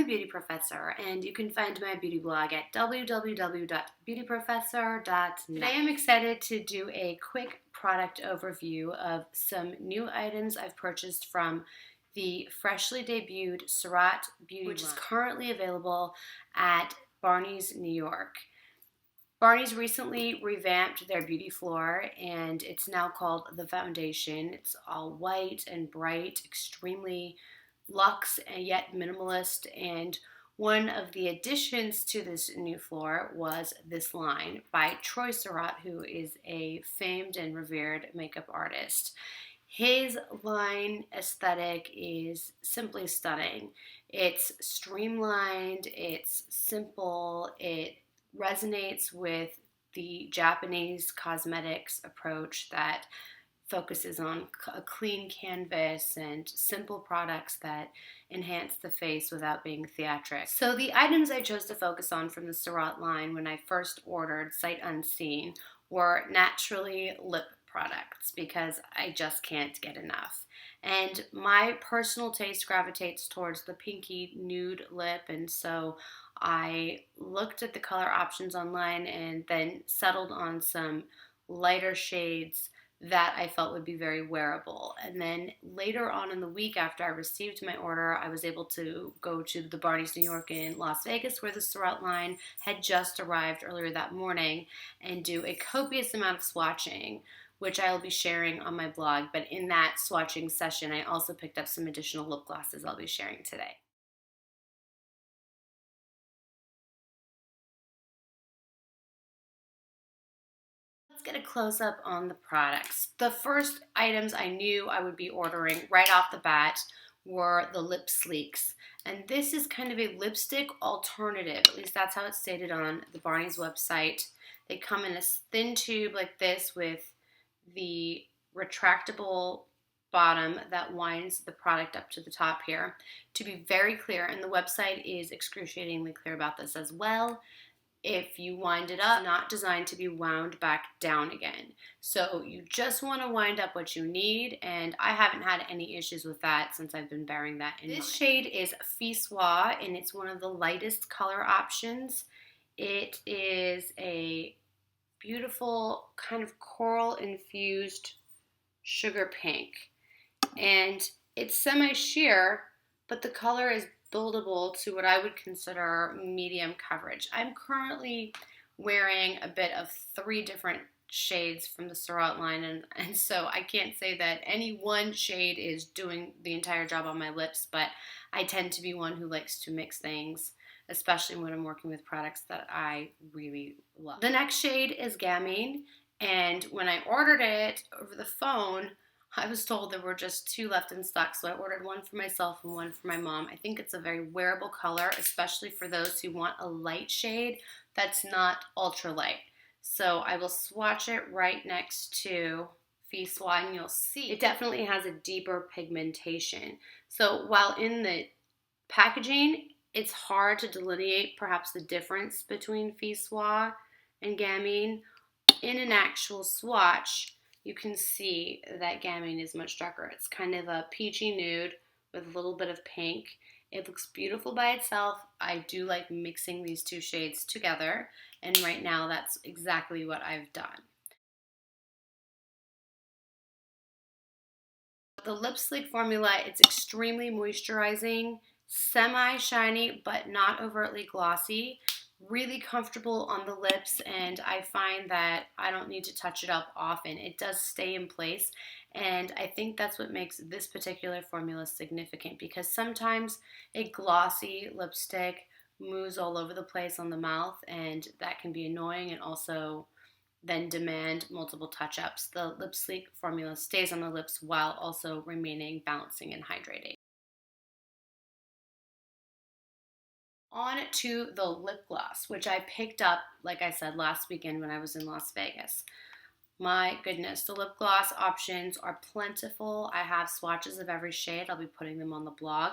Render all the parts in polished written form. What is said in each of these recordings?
Beauty Professor, and you can find my beauty blog at www.beautyprofessor.net. Today I'm excited to do a quick product overview of some new items I've purchased from the freshly debuted Surratt Beauty, which is currently available at Barney's, New York. Barney's recently revamped their beauty floor, and it's now called The Foundation. It's all white and bright, extremely luxe and yet minimalist, and one of the additions to this new floor was this line by Troy Surratt, who is a famed and revered makeup artist. His line aesthetic is simply stunning. It's streamlined, it's simple, it resonates with the Japanese cosmetics approach that focuses on a clean canvas and simple products that enhance the face without being theatric. So the items I chose to focus on from the Surratt line when I first ordered sight unseen were naturally lip products because I just can't get enough. And my personal taste gravitates towards the pinky nude lip, and so I looked at the color options online and then settled on some lighter shades that I felt would be very wearable. And then later on in the week after I received my order, I was able to go to the Barney's New York in Las Vegas, where the Surratt line had just arrived earlier that morning, and do a copious amount of swatching, which I will be sharing on my blog. But in that swatching session, I also picked up some additional lip glosses I'll be sharing today. Let's get a close-up on the products. The first items I knew I would be ordering right off the bat were the Lipsliques. And this is kind of a lipstick alternative, at least that's how it's stated on the Barney's website. They come in a thin tube like this with the retractable bottom that winds the product up to the top here. To be very clear, and the website is excruciatingly clear about this as well, if you wind it up, it's not designed to be wound back down again. So you just want to wind up what you need, and I haven't had any issues with that since I've been bearing that in mind. This shade is Faire, and it's one of the lightest color options. It is a beautiful kind of coral infused sugar pink, and it's semi-sheer, but the color is buildable to what I would consider medium coverage. I'm currently wearing a bit of 3 different shades from the Surratt line, and so I can't say that any one shade is doing the entire job on my lips, but I tend to be one who likes to mix things, especially when I'm working with products that I really love. The next shade is Gamine, and when I ordered it over the phone, I was told there were just 2 left in stock, so I ordered one for myself and one for my mom. I think it's a very wearable color, especially for those who want a light shade that's not ultra light. So I will swatch it right next to Faire, and you'll see it definitely has a deeper pigmentation. So while in the packaging, it's hard to delineate perhaps the difference between Faire and Gamine, in an actual swatch, you can see that Gamine is much darker. It's kind of a peachy nude with a little bit of pink. It looks beautiful by itself. I do like mixing these 2 shades together, and right now that's exactly what I've done. The Lipslique formula, it's extremely moisturizing, semi-shiny, but not overtly glossy. Really comfortable on the lips, and I find that I don't need to touch it up often. It does stay in place, and I think that's what makes this particular formula significant, because sometimes a glossy lipstick moves all over the place on the mouth, and that can be annoying and also then demand multiple touch-ups. The Lipslique formula stays on the lips while also remaining balancing and hydrating. On to the lip gloss, which I picked up, like I said, last weekend when I was in Las Vegas. My goodness, the lip gloss options are plentiful. I have swatches of every shade. I'll be putting them on the blog.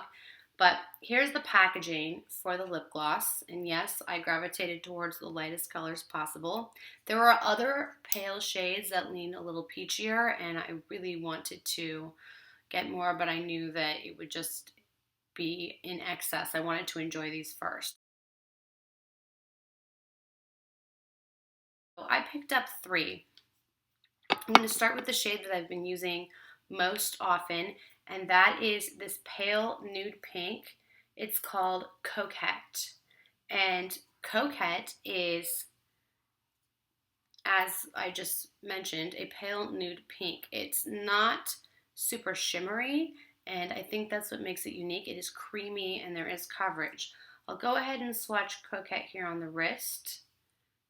But here's the packaging for the lip gloss. And yes, I gravitated towards the lightest colors possible. There are other pale shades that lean a little peachier, and I really wanted to get more, but I knew that it would just be in excess. I wanted to enjoy these first. So I picked up 3. I'm going to start with the shade that I've been using most often, and that is this pale nude pink. It's called Coquette. And Coquette is, as I just mentioned, a pale nude pink. It's not super shimmery, and I think that's what makes it unique. It is creamy and there is coverage. I'll go ahead and swatch Coquette here on the wrist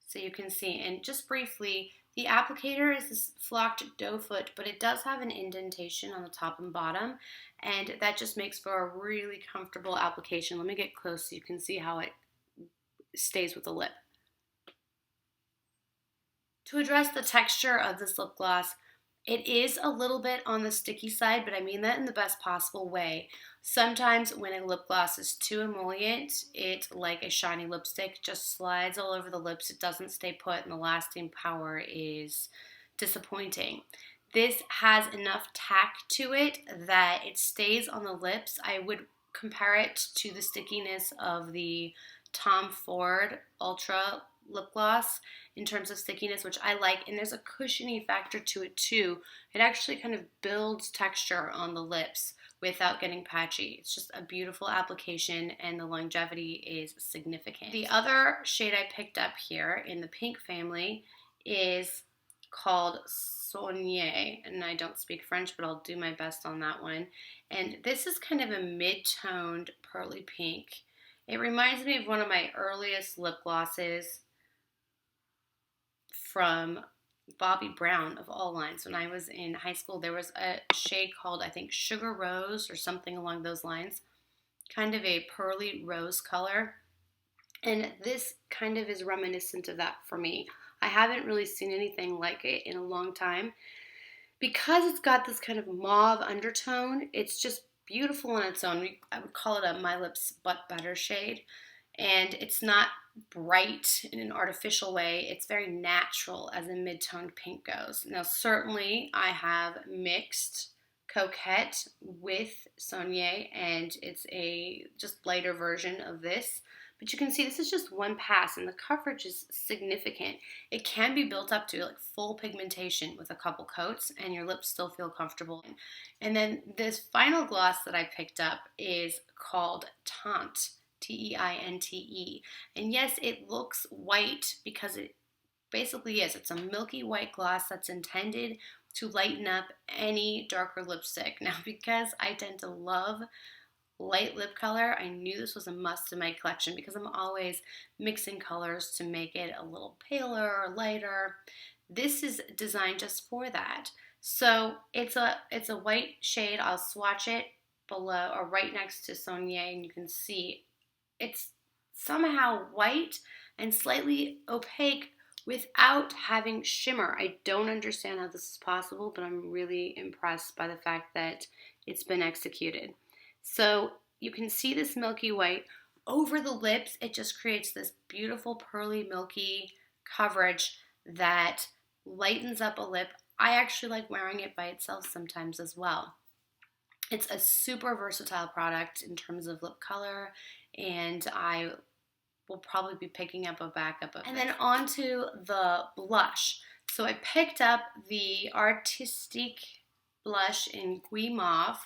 so you can see. And just briefly, the applicator is this flocked doe foot, but it does have an indentation on the top and bottom, and that just makes for a really comfortable application. Let me get close so you can see how it stays with the lip. To address the texture of this lip gloss, it is a little bit on the sticky side, but I mean that in the best possible way. Sometimes when a lip gloss is too emollient, it, like a shiny lipstick, just slides all over the lips. It doesn't stay put, and the lasting power is disappointing. This has enough tack to it that it stays on the lips. I would compare it to the stickiness of the Tom Ford Ultra lip gloss in terms of stickiness, which I like, and there's a cushiony factor to it too. It actually kind of builds texture on the lips without getting patchy. It's just a beautiful application, and the longevity is significant. The other shade I picked up here in the pink family is called Soigne, and I don't speak French, but I'll do my best on that one. And this is kind of a mid-toned pearly pink. It reminds me of one of my earliest lip glosses from Bobbi Brown, of all lines. When I was in high school, there was a shade called, I think, Sugar Rose or something along those lines. Kind of a pearly rose color. And this kind of is reminiscent of that for me. I haven't really seen anything like it in a long time. Because it's got this kind of mauve undertone, it's just beautiful on its own. I would call it a My Lips But Better shade. And it's not bright in an artificial way. It's very natural as a mid-toned pink goes. Now, certainly I have mixed Coquette with Soigne, and it's a just lighter version of this. But you can see this is just one pass, and the coverage is significant. It can be built up to like full pigmentation with a couple coats, and your lips still feel comfortable. And then this final gloss that I picked up is called Teinte. Teinte. And yes, it looks white because it basically is. It's a milky white gloss that's intended to lighten up any darker lipstick. Now, because I tend to love light lip color, I knew this was a must in my collection because I'm always mixing colors to make it a little paler or lighter. This is designed just for that. So it's a white shade. I'll swatch it below or right next to Soigne, and you can see it's somehow white and slightly opaque without having shimmer. I don't understand how this is possible, but I'm really impressed by the fact that it's been executed. So you can see this milky white over the lips. It just creates this beautiful pearly milky coverage that lightens up a lip. I actually like wearing it by itself sometimes as well. It's a super versatile product in terms of lip color, and I will probably be picking up a backup of it. And then on to the blush. So I picked up the Artistique blush in Guimauve,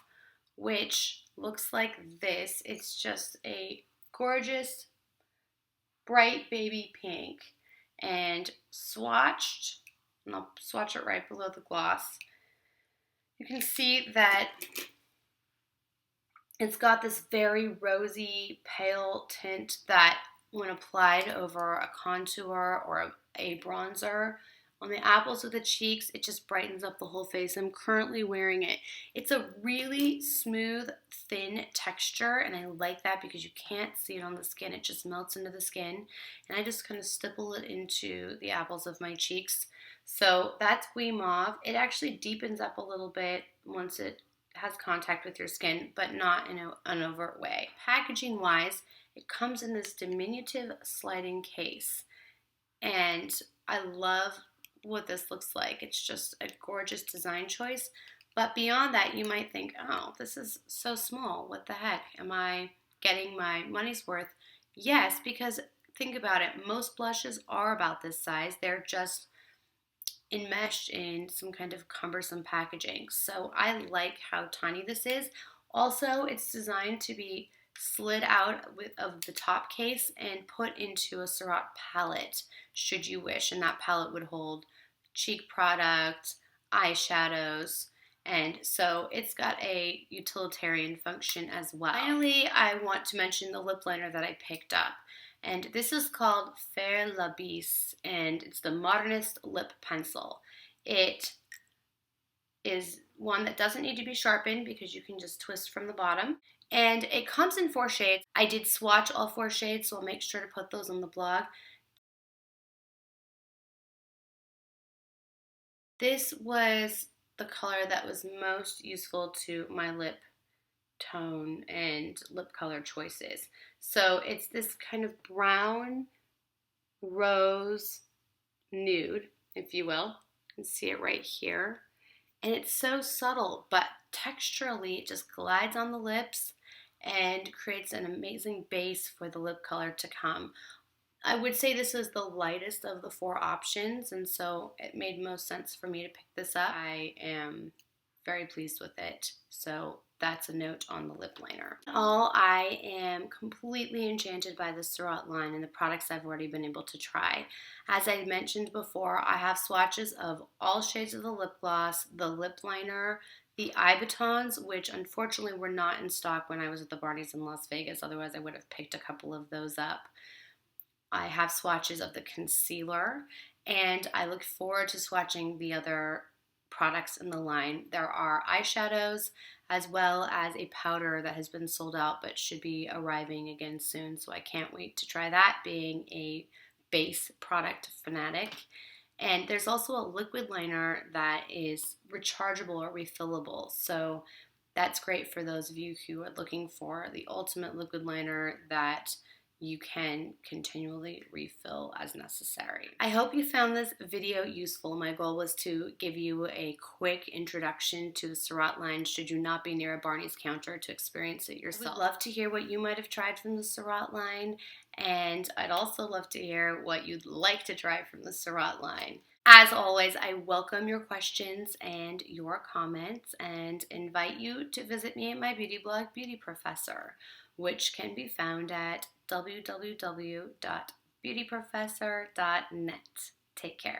which looks like this. It's just a gorgeous, bright baby pink, and swatched, and I'll swatch it right below the gloss. You can see that it's got this very rosy, pale tint that when applied over a contour or a bronzer on the apples of the cheeks, it just brightens up the whole face. I'm currently wearing it. It's a really smooth, thin texture, and I like that because you can't see it on the skin. It just melts into the skin, and I just kind of stipple it into the apples of my cheeks. So that's Guimauve. It actually deepens up a little bit once it has contact with your skin, but not in an overt way. Packaging wise, it comes in this diminutive sliding case, and I love what this looks like. It's just a gorgeous design choice, But beyond that, you might think, oh, this is so small. What the heck? Am I getting my money's worth? Yes, because think about it. Most blushes are about this size. They're just enmeshed in some kind of cumbersome packaging. So I like how tiny this is. Also, it's designed to be slid out of the top case and put into a Surratt palette, should you wish. And that palette would hold cheek product, eyeshadows, and so it's got a utilitarian function as well. Finally, I want to mention the lip liner that I picked up. And this is called Faire Bise, and it's the Modernist lip pencil. It is one that doesn't need to be sharpened because you can just twist from the bottom. And it comes in 4 shades. I did swatch all 4 shades, so I'll make sure to put those on the blog. This was the color that was most useful to my lip tone and lip color choices. So it's this kind of brown rose nude, if you will. You can see it right here. And it's so subtle, but texturally it just glides on the lips and creates an amazing base for the lip color to come. I would say this is the lightest of the 4 options, and so it made most sense for me to pick this up. I am very pleased with it, so that's a note on the lip liner. All, I am completely enchanted by the Surratt line and the products I've already been able to try. As I mentioned before, I have swatches of all shades of the lip gloss, the lip liner, the eye batons, which unfortunately were not in stock when I was at the Barney's in Las Vegas, otherwise I would have picked a couple of those up. I have swatches of the concealer, and I look forward to swatching the other products in the line. There are eyeshadows as well as a powder that has been sold out but should be arriving again soon, so I can't wait to try that, being a base product fanatic. And there's also a liquid liner that is rechargeable or refillable, so that's great for those of you who are looking for the ultimate liquid liner that you can continually refill as necessary. I hope you found this video useful. My goal was to give you a quick introduction to the Surratt line should you not be near a Barney's counter to experience it yourself. I would love to hear what you might have tried from the Surratt line, and I'd also love to hear what you'd like to try from the Surratt line. As always, I welcome your questions and your comments and invite you to visit me at my beauty blog, Beauty Professor, which can be found at www.beautyprofessor.net. Take care.